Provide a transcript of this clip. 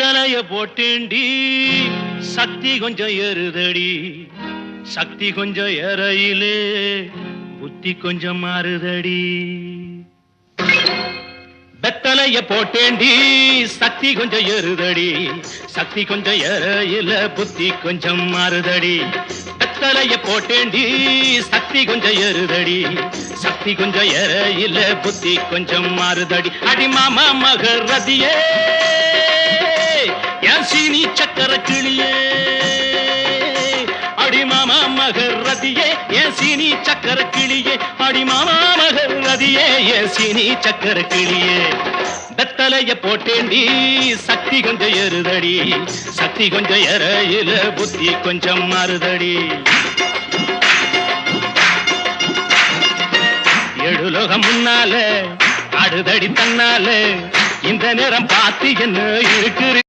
வெத்தலைய போட்டேண்டி சக்தி கொஞ்சம் ஏறுதடி சக்தி கொஞ்சம் ஏறையிலே புத்தி கொஞ்சம் மாறுதடி வெத்தலைய போட்டேண்டி சக்தி கொஞ்சம் ஏறுதடி சக்தி கொஞ்சம் ஏறையில புத்தி கொஞ்சம் மாறுதடி வெத்தலைய போட்டேண்டி சக்தி கொஞ்சம் ஏறுதடி சக்தி கொஞ்சம் ஏறையில புத்தி கொஞ்சம் மாறுதடி அடி மாமா மகரதியே என் சீனி சக்கர கிளியே அடி மாமா மகரதியே என் சீனி சக்கர கிளியே அடி மாமா மகரதியே என் சீனி சக்கர கிளியே வெத்தலைய போட்டேண்டி சக்தி கொஞ்சம் ஏறுதடி சக்தி கொஞ்சம் ஏறையில புத்தி கொஞ்சம் மாறுதடி எழுலோகம் முன்னால ஆடுதடி தன்னால இந்த நேரம் பார்த்து என்ன இருக்கு